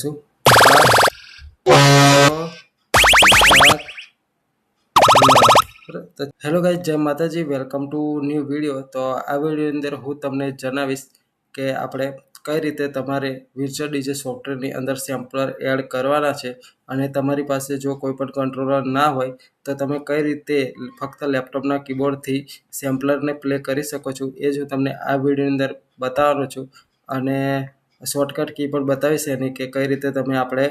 શું 8, 6, 7, 9 તો hello guys, જય માતાજી. Welcome to new video. તો આ વિડીયોની અંદર હું તમને જણાવીશ કે આપણે કઈ રીતે તમારે વિર્ચ્યુઅલ ડીજે સોફ્ટવેરની અંદર સેમ્પલર એડ કરવાના છે, અને તમારી પાસે જો કોઈ પણ કંટ્રોલર ના હોય તો તમે કઈ રીતે ફક્ત લેપટોપના કીબોર્ડથી સેમ્પલરને પ્લે કરી શકો છો, એ જ હું તમને આ વિડીયોની અંદર બતાવવાનો છું. અને શોર્ટકટ કી પણ બતાવીશ એની કે કઈ રીતે તમે આપણે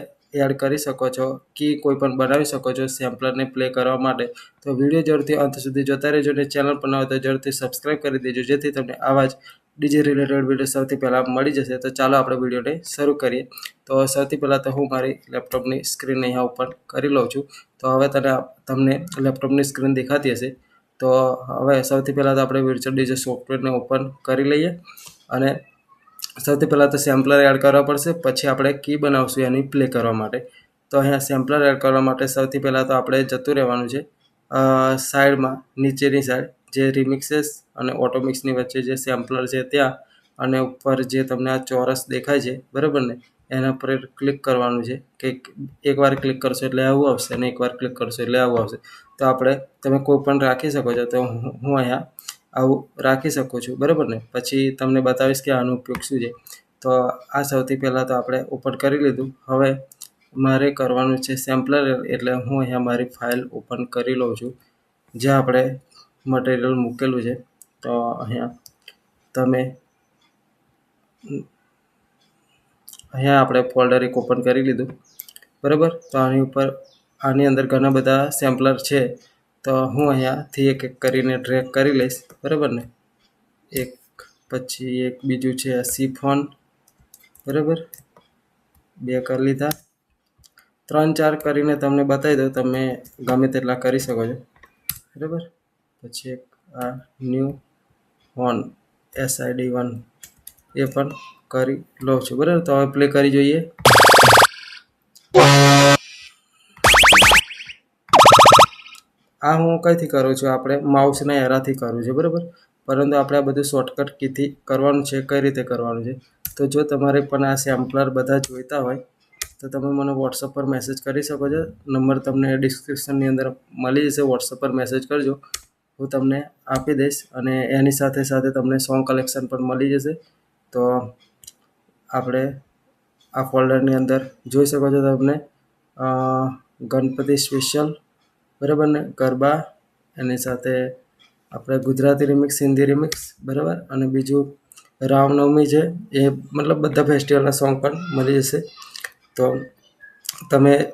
એડ કરી શકો છો, કી કોઈ પણ બનાવી શકો છો સેમ્પલરને પ્લે કરવા માટે. તો વિડીયો જરૂરથી અંત સુધી જોતા રહેજો, અને ચેનલ પર ન હોય તો જરૂરથી સબસ્ક્રાઈબ કરી દેજો, જેથી તમને આવા જ ડીજે રિલેટેડ વિડીયો સૌથી પહેલાં મળી જશે. તો ચાલો આપણે વિડીયોને શરૂ કરીએ. તો સૌથી પહેલાં તો હું મારી લેપટોપની સ્ક્રીન અહીંયા ઓપન કરી લઉં છું. તો હવે તમને લેપટોપની સ્ક્રીન દેખાતી હશે. તો હવે સૌથી પહેલાં તો આપણે વિર્ચ્યુઅલ ડીજે સોફ્ટવેરને ઓપન કરી લઈએ, અને સૌથી પહેલાં તો સેમ્પલર એડ કરવા પડશે. પછી આપણે કી બનાવશું એની પ્લે કરવા માટે. તો અહીંયા સેમ્પલર એડ કરવા માટે સૌથી પહેલાં તો આપણે જતું રહેવાનું છે સાઈડમાં, નીચેની સાઈડ જે રિમિક્સેસ અને ઓટોમિક્સની વચ્ચે જે સેમ્પલર છે ત્યાં, અને ઉપર જે તમને આ ચોરસ દેખાય છે બરાબર ને, એના પર ક્લિક કરવાનું છે. કે એકવાર ક્લિક કરશો એટલે આવું આવશે, અને એકવાર ક્લિક કરશો એટલે આવું આવશે. તો તમે કોઈ પણ રાખી શકો છો. તો હું અહીંયા આવું રાખી શકું છું બરાબર ને. પછી તમને બતાવીશ કે આનો ઉપયોગ શું છે. તો આ સૌથી પહેલાં તો આપણે ઓપન કરી લીધું. હવે મારે કરવાનું છે સેમ્પલર, એટલે હું અહીંયા મારી ફાઇલ ઓપન કરી લઉં છું જ્યાં આપણે મટીરિયલ મૂકેલું છે. તો અહીંયા આપણે ફોલ્ડર એક ઓપન કરી લીધું બરાબર. તો આની અંદર ઘણા બધા સેમ્પલર છે. તો હું અહીંયાથી એક એક કરીને ડ્રેગ કરી લઈશ બરાબર ને. એક પછી એક બીજું છે સિફોન બરાબર, 2 કરી લીધા. 3-4 કરીને તમને બતાવી દઉં, તમે ગમે તેટલા કરી શકો છો બરાબર. પછી એક આ ન્યૂ હોન SID1 એ પણ કરી લઉં છું બરાબર. તો હવે પ્લે કરી જોઈએ. આ હું કઈથી કરું છું, આપણે માઉસના એરાથી કરું છું બરાબર. પરંતુ આપણે આ બધું શોર્ટકટ કીથી કરવાનું છે. કઈ રીતે કરવાનું છે, તો જો તમારે પણ આ સેમ્પલર બધા જોઈતા હોય તો તમે મને વોટ્સઅપ પર મેસેજ કરી શકો છો. નંબર તમને ડિસ્ક્રિપ્શનની અંદર મળી જશે. વોટ્સઅપ પર મેસેજ કરજો, હું તમને આપી દઈશ. અને એની સાથે સાથે તમને સોંગ કલેક્શન પણ મળી જશે. તો આપણે આ ફોલ્ડરની અંદર જોઈ શકો છો તમને ગણપતિ સ્પેશિયલ બરાબર ને, ગરબા, એની સાથે આપણે ગુજરાતી રિમિક્સ, હિન્દી રિમિક્સ બરાબર, અને બીજું રામનવમી છે એ, મતલબ બધા ફેસ્ટિવલના સોંગ પણ મળી જશે. તો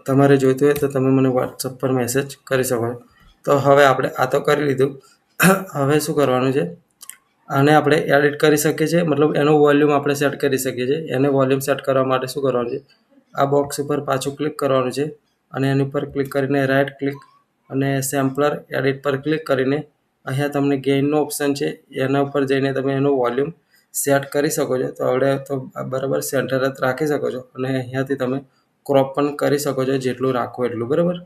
તમારે જોઈતું હોય તો તમે મને વોટ્સઅપ પર મેસેજ કરી શકો છો. તો હવે આપણે આ તો કરી લીધું. હવે શું કરવાનું છે, આને આપણે એડિટ કરી શકીએ છીએ, મતલબ એનો વોલ્યુમ આપણે સેટ કરી શકીએ છીએ. એને વોલ્યુમ સેટ કરવા માટે શું કરવાનું છે, આ બોક્સ ઉપર પાછું ક્લિક કરવાનું છે, અને એની પર ક્લિક કરીને રાઇટ ક્લિક અને સેમ્પલર એડિટ પર ક્લિક કરીને અહીંયા તમને ગેઇનનો ઓપ્શન છે, એના ઉપર જઈને તમે એનું વોલ્યુમ સેટ કરી શકો છો. તો હવે તો બરાબર સેન્ટર જ રાખી શકો છો, અને અહીંયાથી તમે ક્રોપ પણ કરી શકો છો, જેટલું રાખો એટલું બરાબર.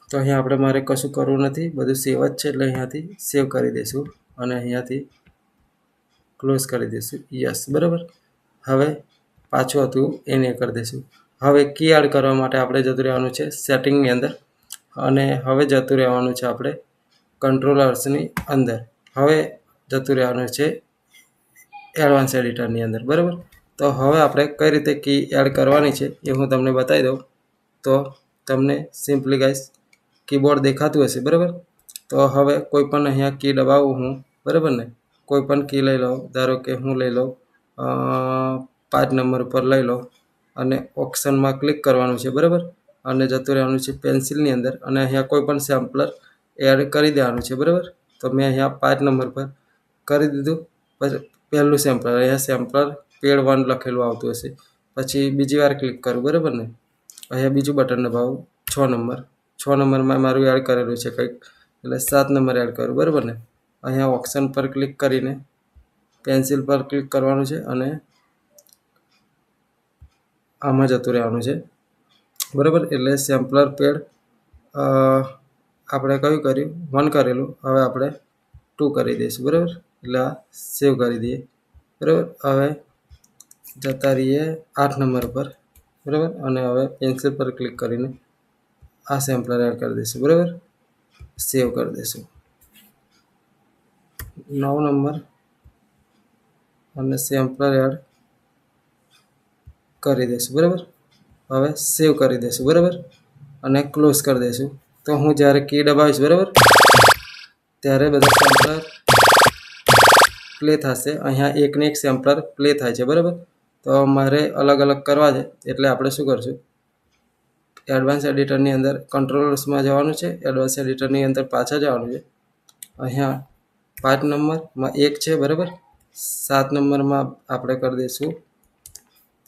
તો અહીંયા મારે કશું કરવું નથી, બધું સેવ જ છે. એટલે અહીંયાથી સેવ કરી દઈશું, અને અહીંયાથી ક્લોઝ કરી દઈશું. યસ બરાબર. હવે પાછું હતું એને કરી દઈશું. હવે કી એડ કરવા માટે આપણે જતું રહેવાનું છે સેટિંગની અંદર, અને હવે જતું રહેવાનું છે આપણે કંટ્રોલર્સની અંદર. હવે જતું રહેવાનું છે એડવાન્સ એડિટરની અંદર બરાબર. તો હવે આપણે કઈ રીતે કી એડ કરવાની છે એ હું તમને બતાવી દઉં. તો તમને સિમ્પલી ગાઈસ કીબોર્ડ દેખાતું હશે બરાબર. તો હવે કોઈ પણ અહીંયા કી દબાવું હું બરાબર ને, કોઈ પણ કી લઈ લો. ધારો કે હું લઈ લઉં 5 નંબર પર લઈ લો, અને ઓપ્શનમાં ક્લિક કરવાનું છે બરાબર, અને જતું રહેવાનું છે પેન્સિલની અંદર, અને અહીંયા કોઈ પણ સેમ્પલર એડ કરી દેવાનું છે બરાબર. તો મેં અહીંયા 5 નંબર પર કરી દીધું. પછી પહેલું સેમ્પલર, અહીંયા સેમ્પલર પેડ 1 લખેલું આવતું હશે. પછી બીજી વાર ક્લિક કરું બરાબર ને, અહીંયા બીજું બટન દબાવું 6 નંબરમાં મારું એડ કરેલું છે કંઈક, એટલે 7 નંબર એડ કરું બરાબર ને. અહીંયા ઓપ્શન પર ક્લિક કરીને પેન્સિલ પર ક્લિક કરવાનું છે, અને આમાં જતું રહેવાનું છે બરાબર. એટલે સેમ્પલર પેડ આપણે કયું કર્યું, 1 કરેલું, હવે આપણે 2 કરી દઈશું બરાબર. એટલે આ સેવ કરી દઈએ બરાબર. હવે જતા રહીએ 8 નંબર પર, બરાબર. અને હવે પેન્સિલ પર ક્લિક કરીને આ સેમ્પલર એડ કરી દઈશું, બરાબર. સેવ કરી દઈશું. 9 નંબર અને સેમ્પલર એડ કરી દઈશું, બરાબર. હવે સેવ કરી દઈશું, બરાબર. અને ક્લોઝ કરી દઈશું. તો હું જ્યારે કી દબાવીશ, બરાબર, ત્યારે બધા સેમ્પલર પ્લે થશે. અહીંયા એકને એક સેમ્પલર પ્લે થાય છે, બરાબર. તો મારે અલગ અલગ કરવા છે, એટલે આપણે શું કરશું, એડવાન્સ એડિટરની અંદર કંટ્રોલર્સમાં જવાનું છે. એડવાન્સ એડિટરની અંદર પાછા જવાનું છે. અહીંયા 5 નંબરમાં 1 છે, બરાબર. 7 નંબરમાં આપણે કરી દઈશું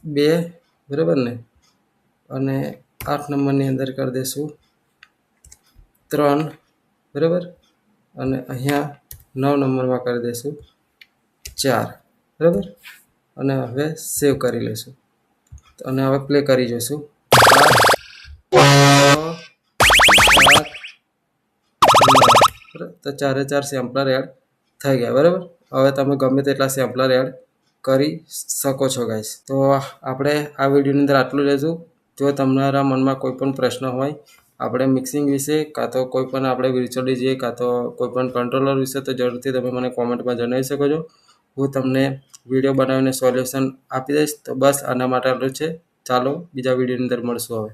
2, બરાબર ને. અને 8 નંબરની અંદર કરી દઈશું 3, બરાબર. અને અહીંયા 9 નંબરમાં કરી દઈશું 4, બરાબર. અને હવે સેવ કરી લઈશું. અને હવે પ્લે કરી જોઈશું. 8, 6, 7, 9, બરાબર. તો 4 સેમ્પલર એડ થઈ ગયા, બરાબર. હવે તમે ગમે તેટલા સેમ્પલર એડ કરી શકો છો ગાઈસ. તો આપણે આ વિડીયોની અંદર આટલું લેશું. જો તમારા મનમાં કોઈ પણ પ્રશ્ન હોય આપણે મિક્સિંગ વિશે, કાં તો કોઈ પણ આપણે વિર્ચ્યુઅલ ડીજે, કાં તો કોઈ પણ કંટ્રોલર વિશે, તો જરૂરથી તમે મને કોમેન્ટમાં જણાવી શકો છો. હું તમને વિડીયો બનાવીને સોલ્યુશન આપી દઈશ. તો બસ આના માટે આટલું છે. ચાલો બીજા વિડીયોની અંદર મળશું હવે.